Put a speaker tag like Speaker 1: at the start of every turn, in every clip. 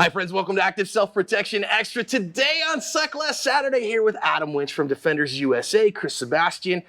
Speaker 1: Hi friends, welcome to Active Self-Protection Extra. Today on Suck Less Saturday here with Adam Winch from Defenders USA, Chris Sebastian,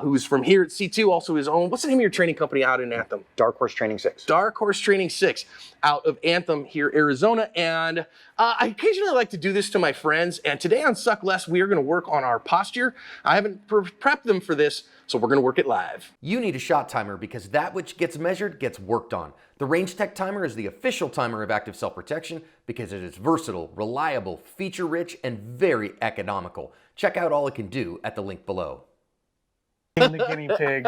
Speaker 1: who's from here at C2, also his own, what's the name of your training company out in Anthem?
Speaker 2: Dark Horse Training 6.
Speaker 1: Dark Horse Training 6 out of Anthem here, Arizona. And I occasionally like to do this to my friends. And today on Suck Less, we are going to work on our posture. I haven't prepped them for this, so we're going to work it live.
Speaker 3: You need a shot timer because that which gets measured gets worked on. The Range Tech Timer is the official timer of Active Self-Protection because it is versatile, reliable, feature-rich, and very economical. Check out all it can do at the link below.
Speaker 4: Being the guinea pig,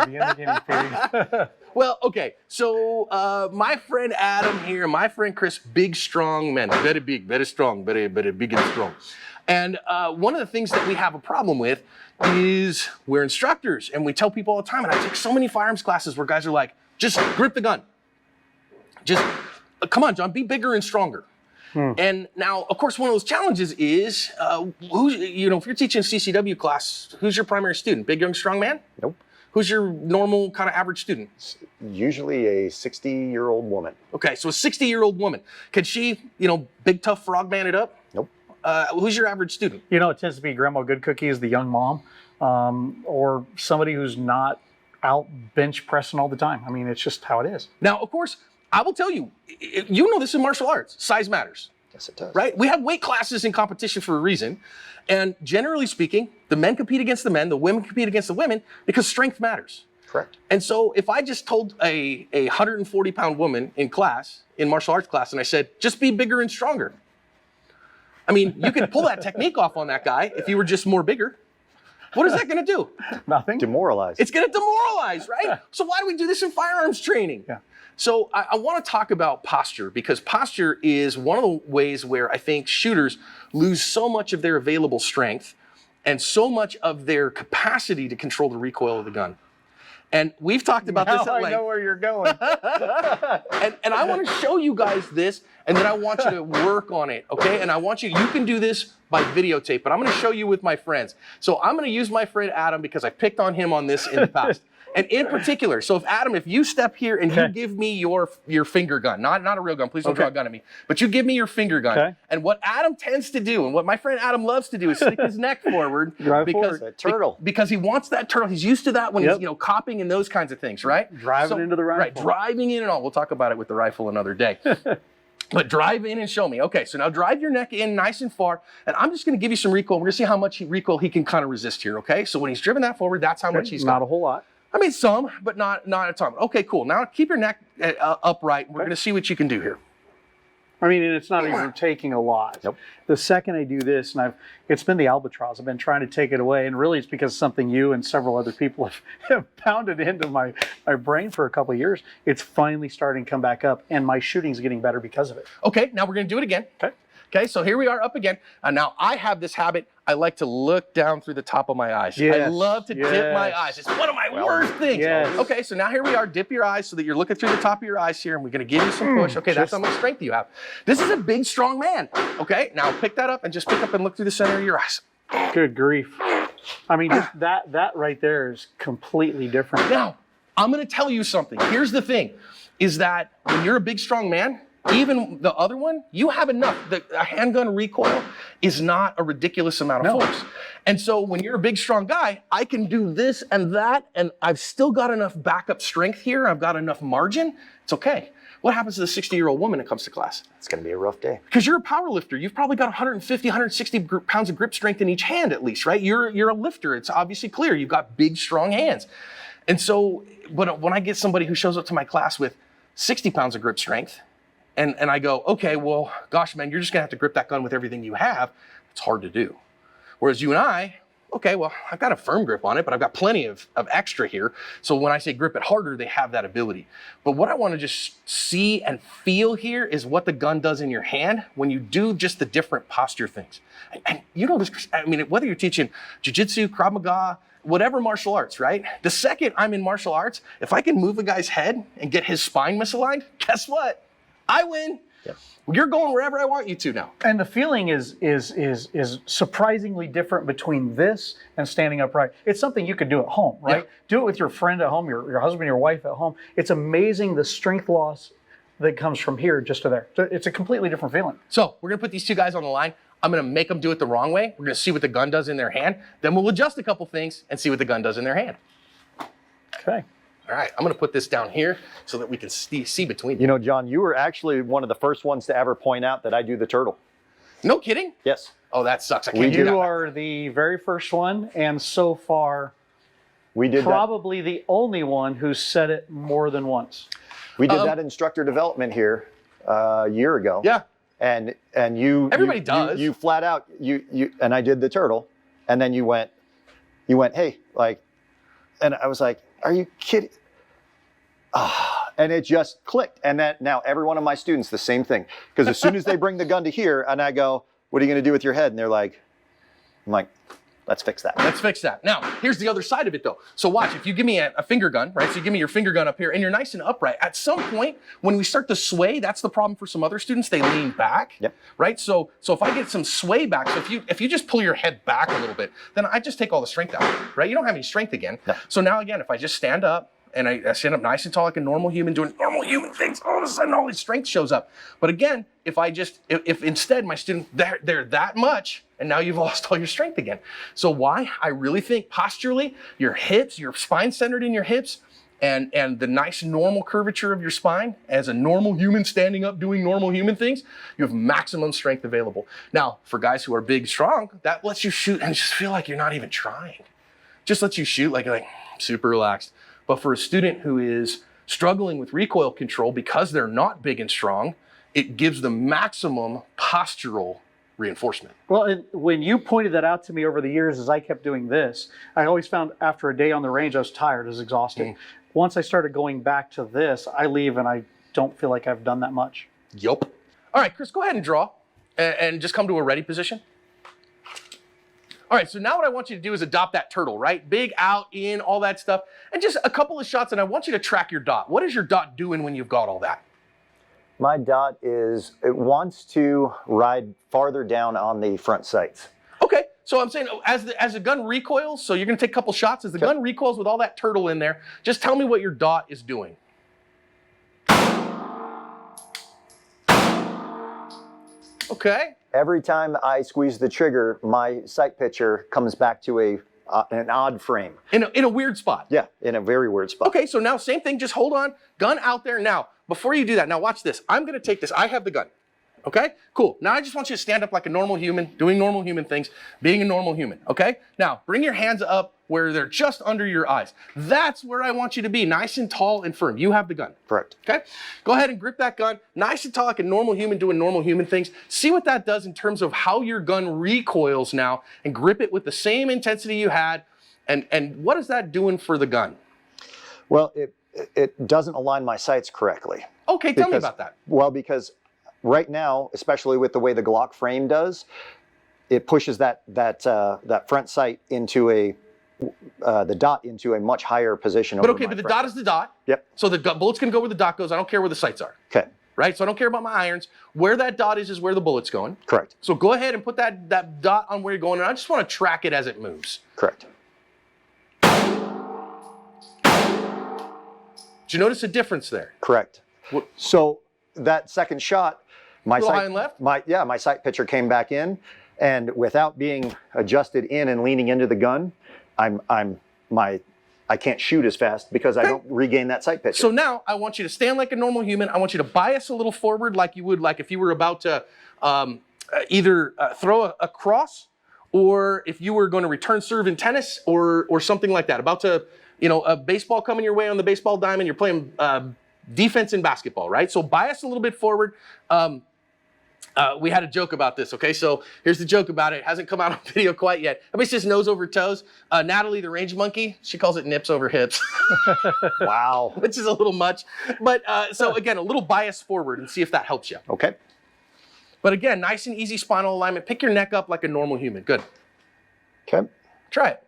Speaker 1: Well, okay, so my friend Adam here, my friend Chris, big, strong men, very big, very strong, very big and strong. And one of the things that we have a problem with is we're instructors, and we tell people all the time, and I take so many firearms classes where guys are like, just grip the gun. Just, come on, John, be bigger and stronger. And now, of course, one of those challenges is, if you're teaching a CCW class, who's your primary student? Big, young, strong man?
Speaker 2: Nope.
Speaker 1: Who's your normal kind of average student?
Speaker 2: Usually a 60-year-old woman.
Speaker 1: Okay, so a 60-year-old woman. Can she, big, tough frog man it up?
Speaker 2: Nope.
Speaker 1: Who's your average student?
Speaker 4: it tends to be Grandma Good Cookie is the young mom, or somebody who's not out bench pressing all the time. I mean, it's just how it is.
Speaker 1: Now, of course, I will tell you, this in martial arts, size matters.
Speaker 2: Yes, it does.
Speaker 1: Right? We have weight classes in competition for a reason. And generally speaking, the men compete against the men, the women compete against the women because strength matters.
Speaker 2: Correct.
Speaker 1: And so if I just told a 140-pound woman in class, in martial arts class, and I said, just be bigger and stronger. I mean, you could pull that technique off on that guy if you were just more bigger. What is that going to do?
Speaker 4: Nothing.
Speaker 2: Demoralized.
Speaker 1: It's going to demoralize, right?
Speaker 4: Yeah.
Speaker 1: So why do we do this in firearms training?
Speaker 4: Yeah.
Speaker 1: So I want to talk about posture because posture is one of the ways where I think shooters lose so much of their available strength and so much of their capacity to control the recoil of the gun. And we've talked about this at length.
Speaker 4: I know where you're going.
Speaker 1: and I want to show you guys this, and then I want you to work on it, okay? And I want you can do this by videotape, but I'm going to show you with my friends. So I'm going to use my friend Adam because I picked on him on this in the past. And in particular, so if you step here and you give me your finger gun, not a real gun, please don't draw a gun at me, but you give me your finger gun.
Speaker 4: Okay.
Speaker 1: And what Adam tends to do, and what my friend Adam loves to do, is stick his neck forward because
Speaker 2: that turtle.
Speaker 1: because he wants that turtle. He's used to that when he's copping and those kinds of things, right?
Speaker 4: Driving into the rifle.
Speaker 1: Right, driving in and all. We'll talk about it with the rifle another day. But drive in and show me. Okay, so now drive your neck in nice and far, and I'm just going to give you some recoil. We're going to see how much recoil he can kind of resist here, okay? So when he's driven that forward, that's how much he's got.
Speaker 4: Not a whole lot.
Speaker 1: I mean, some, but not a ton. Okay, cool. Now keep your neck upright. We're going to see what you can do here.
Speaker 4: I mean, and it's not even taking a lot.
Speaker 2: Nope.
Speaker 4: The second I do this, and it's been the albatross. I've been trying to take it away, and really it's because something you and several other people have pounded into my brain for a couple of years. It's finally starting to come back up, and my shooting's getting better because of it.
Speaker 1: Okay, now we're going to do it again. Okay, so here we are up again. And now I have this habit. I like to look down through the top of my eyes. I love to dip my eyes. It's one of my worst things.
Speaker 4: Yes.
Speaker 1: Okay, so now here we are. Dip your eyes so that you're looking through the top of your eyes here, and we're going to give you some push. Okay, that's how much strength you have. This is a big, strong man. Okay, now pick that up and just pick up and look through the center of your eyes.
Speaker 4: Good grief. I mean, just that right there is completely different.
Speaker 1: Now, I'm going to tell you something. Here's the thing, is that when you're a big, strong man, even the other one, you have enough. A handgun recoil is not a ridiculous amount of force. And so when you're a big, strong guy, I can do this and that, and I've still got enough backup strength here. I've got enough margin. It's okay. What happens to the 60-year-old woman that comes to class?
Speaker 2: It's going to be a rough day.
Speaker 1: Because you're a power lifter. You've probably got 150, 160 pounds of grip strength in each hand at least, right? You're a lifter. It's obviously clear. You've got big, strong hands. And so when I get somebody who shows up to my class with 60 pounds of grip strength, and I go, okay, well, gosh, man, you're just going to have to grip that gun with everything you have. It's hard to do. Whereas you and I, okay, well, I've got a firm grip on it, but I've got plenty of extra here. So when I say grip it harder, they have that ability. But what I want to just see and feel here is what the gun does in your hand when you do just the different posture things. And this, I mean, whether you're teaching jiu-jitsu, Krav Maga, whatever martial arts, right? The second I'm in martial arts, if I can move a guy's head and get his spine misaligned, guess what? I win.
Speaker 2: Yep.
Speaker 1: You're going wherever I want you to now.
Speaker 4: And the feeling is surprisingly different between this and standing upright. It's something you could do at home, right?
Speaker 1: Yeah.
Speaker 4: Do it with your friend at home, your husband, your wife at home. It's amazing the strength loss that comes from here just to there. So it's a completely different feeling.
Speaker 1: So we're gonna put these two guys on the line. I'm gonna make them do it the wrong way. We're gonna see what the gun does in their hand. Then we'll adjust a couple things and see what the gun does in their hand.
Speaker 4: Okay.
Speaker 1: All right, I'm gonna put this down here so that we can see between them.
Speaker 2: You know, John, you were actually one of the first ones to ever point out that I do the turtle.
Speaker 1: No kidding?
Speaker 2: Yes.
Speaker 1: Oh, that sucks. I can't do
Speaker 4: You
Speaker 1: that.
Speaker 4: are the very first one, and so far,
Speaker 2: We did
Speaker 4: probably the only one who's said it more than once.
Speaker 2: We did that instructor development here a year ago.
Speaker 1: Yeah.
Speaker 2: And you
Speaker 1: Everybody
Speaker 2: you,
Speaker 1: does.
Speaker 2: You flat out you and I did the turtle, and then you went, hey, like, and I was like, are you kidding? And it just clicked. And that now every one of my students, the same thing. Because as soon as they bring the gun to here and I go, what are you going to do with your head? And they're like, I'm like, let's fix that.
Speaker 1: Let's fix that. Now, here's the other side of it though. So watch, if you give me a finger gun, right? So you give me your finger gun up here and you're nice and upright. At some point, when we start to sway, that's the problem for some other students. They lean back,
Speaker 2: Yep.
Speaker 1: right? So if I get some sway back, so if you just pull your head back a little bit, then I just take all the strength out, right? You don't have any strength again.
Speaker 2: No.
Speaker 1: So now again, if I just stand up, and I stand up nice and tall like a normal human doing normal human things, all of a sudden all this strength shows up. But again, if instead my student, they're that much, and now you've lost all your strength again. So why? I really think posturally, your hips, your spine centered in your hips, and the nice normal curvature of your spine as a normal human standing up doing normal human things, you have maximum strength available. Now, for guys who are big, strong, that lets you shoot and just feel like you're not even trying. Just lets you shoot like super relaxed. But for a student who is struggling with recoil control because they're not big and strong, it gives them maximum postural reinforcement.
Speaker 4: Well, and when you pointed that out to me over the years as I kept doing this, I always found after a day on the range, I was tired, I was exhausted. Once I started going back to this, I leave and I don't feel like I've done that much.
Speaker 1: Yup. All right, Chris, go ahead and draw and just come to a ready position. All right, so now what I want you to do is adopt that turtle, right? Big, out, in, all that stuff. And just a couple of shots, and I want you to track your dot. What is your dot doing when you've got all that?
Speaker 2: My dot it wants to ride farther down on the front sights.
Speaker 1: Okay, so I'm saying as the gun recoils, so you're gonna take a couple shots, as the gun recoils with all that turtle in there, just tell me what your dot is doing. Okay.
Speaker 2: Every time I squeeze the trigger, my sight picture comes back to an odd frame.
Speaker 1: In a weird spot.
Speaker 2: Yeah, in a very weird spot.
Speaker 1: Okay, so now same thing, just hold on, gun out there. Now, before you do that, now watch this. I'm gonna take this, I have the gun. Okay, cool. Now I just want you to stand up like a normal human, doing normal human things, being a normal human, okay? Now, bring your hands up where they're just under your eyes. That's where I want you to be, nice and tall and firm. You have the gun.
Speaker 2: Correct.
Speaker 1: Okay, go ahead and grip that gun, nice and tall like a normal human doing normal human things. See what that does in terms of how your gun recoils now, and grip it with the same intensity you had, and what is that doing for the gun?
Speaker 2: Well, it doesn't align my sights correctly.
Speaker 1: Okay, tell me about that.
Speaker 2: Well, because right now, especially with the way the Glock frame does, it pushes that front sight into the dot into a much higher position.
Speaker 1: But okay, but the dot is the dot.
Speaker 2: Yep.
Speaker 1: So the bullet's gonna go where the dot goes. I don't care where the sights are.
Speaker 2: Okay.
Speaker 1: Right? So I don't care about my irons. Where that dot is where the bullet's going.
Speaker 2: Correct.
Speaker 1: So go ahead and put that dot on where you're going, and I just want to track it as it moves.
Speaker 2: Correct.
Speaker 1: Did you notice a difference there?
Speaker 2: Correct.
Speaker 1: What-
Speaker 2: So that second shot, my
Speaker 1: Little
Speaker 2: sight,
Speaker 1: high and left?
Speaker 2: my sight picture came back in, and without being adjusted in and leaning into the gun, I can't shoot as fast because I don't regain that sight picture.
Speaker 1: So now I want you to stand like a normal human. I want you to bias a little forward like you would like if you were about to either throw a cross, or if you were going to return serve in tennis or something like that. About to, a baseball coming your way on the baseball diamond, you're playing defense in basketball, right? So bias a little bit forward. We had a joke about this, okay? So here's the joke about it. It hasn't come out on video quite yet. Everybody says nose over toes. Natalie, the range monkey, she calls it nips over hips.
Speaker 2: Wow.
Speaker 1: Which is a little much. But so again, a little bias forward and see if that helps you.
Speaker 2: Okay.
Speaker 1: But again, nice and easy spinal alignment. Pick your neck up like a normal human. Good.
Speaker 2: Okay.
Speaker 1: Try it.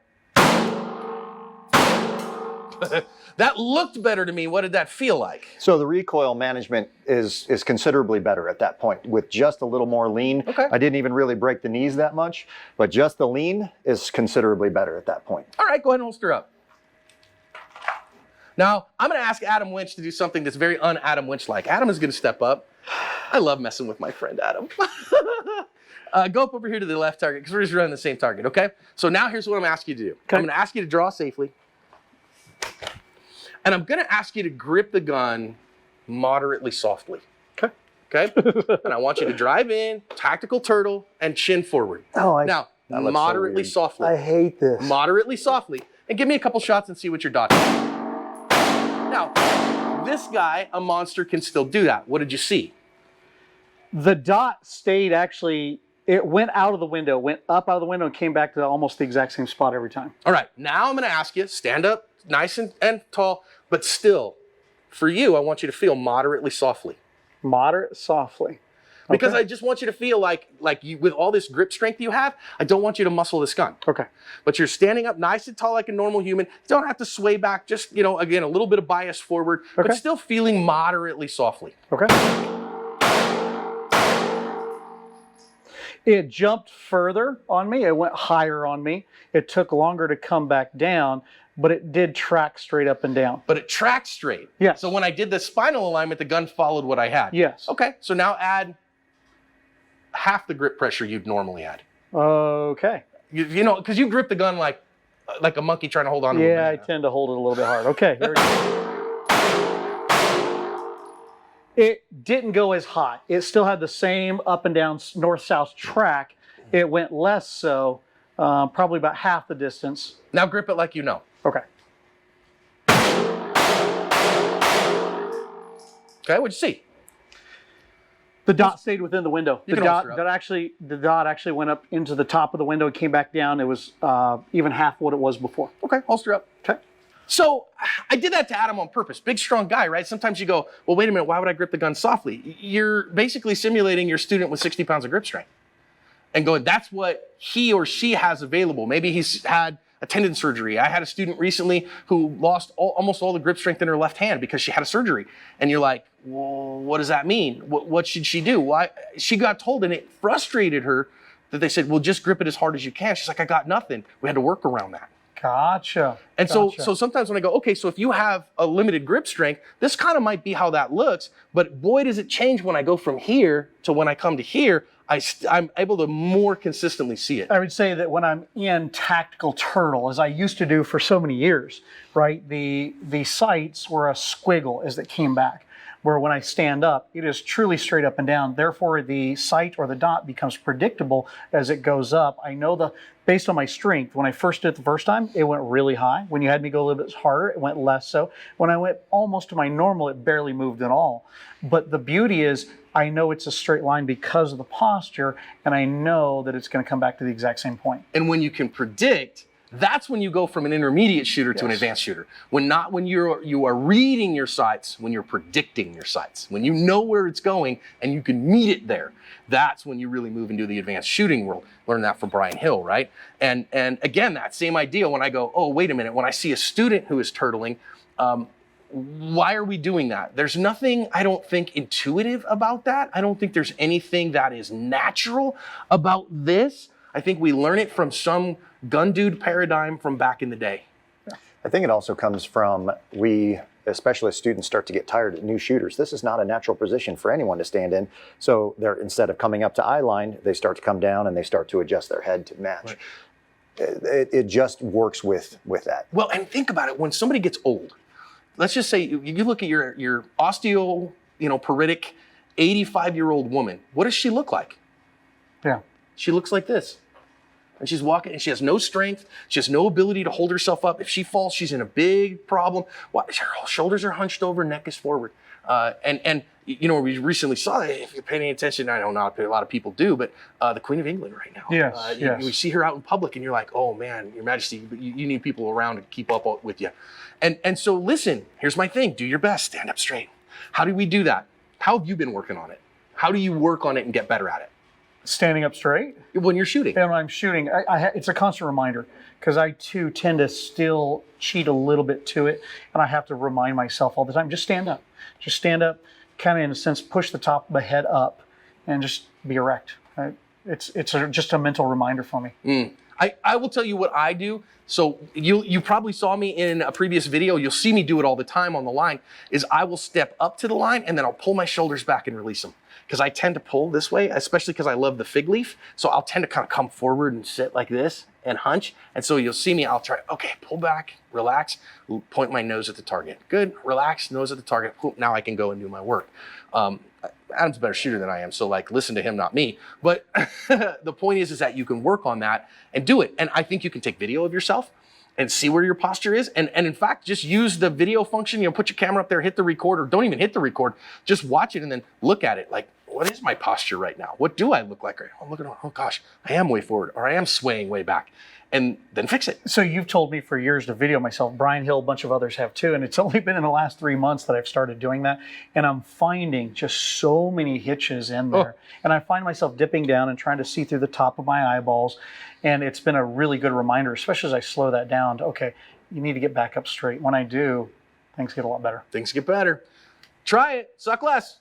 Speaker 1: That looked better to me. What did that feel like?
Speaker 2: So the recoil management is considerably better at that point with just a little more lean.
Speaker 1: Okay.
Speaker 2: I didn't even really break the knees that much, but just the lean is considerably better at that point.
Speaker 1: All right, go ahead and holster up. Now, I'm going to ask Adam Winch to do something that's very un-Adam Winch-like. Adam is going to step up. I love messing with my friend Adam. Go up over here to the left target because we're just running the same target, okay? So now here's what I'm asking you to do.
Speaker 4: Okay.
Speaker 1: I'm going to ask you to draw safely. And I'm going to ask you to grip the gun moderately softly.
Speaker 4: Okay.
Speaker 1: Okay? And I want you to drive in, tactical turtle, and chin forward.
Speaker 4: Oh,
Speaker 1: Now,
Speaker 2: That looks so
Speaker 1: moderately
Speaker 2: weird.
Speaker 1: softly.
Speaker 4: I hate this.
Speaker 1: Moderately softly. And give me a couple shots and see what you're dodging. Now, this guy, a monster, can still do that. What did you see?
Speaker 4: The dot stayed actually, it went out of the window, went up out of the window and came back to almost the exact same spot every time.
Speaker 1: All right, now I'm going to ask you, stand up nice and tall, but still, for you, I want you to feel moderately softly.
Speaker 4: Moderate, softly.
Speaker 1: Because
Speaker 4: Okay.
Speaker 1: I just want you to feel like you, with all this grip strength you have, I don't want you to muscle this gun.
Speaker 4: Okay.
Speaker 1: But you're standing up nice and tall like a normal human. You don't have to sway back, just, again, a little bit of bias forward,
Speaker 4: Okay.
Speaker 1: but still feeling moderately softly.
Speaker 4: Okay. It jumped further on me. It went higher on me. It took longer to come back down, but it did track straight up and down.
Speaker 1: But it tracked straight.
Speaker 4: Yes.
Speaker 1: So when I did the spinal alignment, the gun followed what I had.
Speaker 4: Yes.
Speaker 1: Okay, so now add half the grip pressure you'd normally add.
Speaker 4: Okay.
Speaker 1: You know, because you grip the gun like a monkey trying to hold on to a
Speaker 4: Yeah, I
Speaker 1: banana.
Speaker 4: tend to hold it a little bit hard. Okay. Here we go. It didn't go as high. It still had the same up and down north-south track. It went less so, probably about half the distance.
Speaker 1: Now grip it like you know.
Speaker 4: Okay.
Speaker 1: Okay, what'd you see?
Speaker 4: The dot stayed within the window.
Speaker 1: You
Speaker 4: The
Speaker 1: can
Speaker 4: dot
Speaker 1: holster up.
Speaker 4: the dot actually went up into the top of the window and came back down. It was even half what it was before.
Speaker 1: Okay, holster up.
Speaker 4: Okay.
Speaker 1: So I did that to Adam on purpose. Big, strong guy, right? Sometimes you go, well, wait a minute, why would I grip the gun softly? You're basically simulating your student with 60 pounds of grip strength and going, that's what he or she has available. Maybe he's had a tendon surgery. I had a student recently who lost almost all the grip strength in her left hand because she had a surgery. And you're like, well, what does that mean? What should she do? Well, she got told, and it frustrated her that they said, well, just grip it as hard as you can. She's like, I got nothing. We had to work around that.
Speaker 4: Gotcha.
Speaker 1: And
Speaker 4: Gotcha.
Speaker 1: so sometimes when I go, okay, so if you have a limited grip strength, this kind of might be how that looks, but boy, does it change when I go from here to when I come to here, I'm able to more consistently see it.
Speaker 4: I would say that when I'm in tactical turtle, as I used to do for so many years, right, the sights were a squiggle as it came back. Where when I stand up, it is truly straight up and down. Therefore, the sight or the dot becomes predictable as it goes up. I know based on my strength, when I first did it the first time, it went really high. When you had me go a little bit harder, it went less so. When I went almost to my normal, it barely moved at all. But the beauty is, I know it's a straight line because of the posture, and I know that it's going to come back to the exact same point.
Speaker 1: And when you can predict, that's when you go from an intermediate shooter to an
Speaker 4: Yes.
Speaker 1: advanced shooter. When you are reading your sights, when you're predicting your sights, when you know where it's going and you can meet it there, that's when you really move into the advanced shooting world. Learn that from Brian Hill, right? And again, that same idea when I go, oh, wait a minute, when I see a student who is turtling, why are we doing that? There's nothing, I don't think, intuitive about that. I don't think there's anything that is natural about this. I think we learn it from some gun dude paradigm from back in the day.
Speaker 2: I think it also comes from especially as students start to get tired at new shooters. This is not a natural position for anyone to stand in. So instead of coming up to eye line, they start to come down and they start to adjust their head to match. Right. It just works with that.
Speaker 1: Well, and think about it. When somebody gets old, let's just say you look at your osteoporotic 85-year-old woman. What does she look like?
Speaker 4: Yeah.
Speaker 1: She looks like this. And she's walking and she has no strength. She has no ability to hold herself up. If she falls, she's in a big problem. Her shoulders are hunched over, neck is forward. And we recently saw that, if you're paying attention, I know not a lot of people do, but the Queen of England right now.
Speaker 4: Yes, yes.
Speaker 1: We see her out in public and you're like, oh man, Your Majesty, you need people around to keep up with you. And so listen, here's my thing. Do your best, stand up straight. How do we do that? How have you been working on it? How do you work on it and get better at it?
Speaker 4: Standing up straight.
Speaker 1: When you're shooting.
Speaker 4: And when I'm shooting, it's a constant reminder because I too tend to still cheat a little bit to it, and I have to remind myself all the time, just stand up, kind of in a sense, push the top of the head up, and just be erect. Right? It's just a mental reminder for me.
Speaker 1: I will tell you what I do. So you probably saw me in a previous video. You'll see me do it all the time on the line, is I will step up to the line and then I'll pull my shoulders back and release them. Because I tend to pull this way, especially because I love the fig leaf. So I'll tend to kind of come forward and sit like this and hunch. And so you'll see me, I'll try, okay, pull back, relax, point my nose at the target. Good, relax, nose at the target. Now I can go and do my work. Adam's a better shooter than I am, so like listen to him, not me. But the point is that you can work on that and do it. And I think you can take video of yourself and see where your posture is. And in fact, just use the video function, put your camera up there, hit the record, or don't even hit the record, just watch it and then look at it. Like, what is my posture right now? What do I look like? I'm looking, oh gosh, I am way forward, or I am swaying way back. And then fix it.
Speaker 4: So you've told me for years to video myself. Brian Hill, a bunch of others have too. And it's only been in the last 3 months that I've started doing that. And I'm finding just so many hitches in there. And I find myself dipping down and trying to see through the top of my eyeballs. And it's been a really good reminder, especially as I slow that down, to, okay, you need to get back up straight. When I do, things get a lot better.
Speaker 1: Things get better. Try it. Suck less.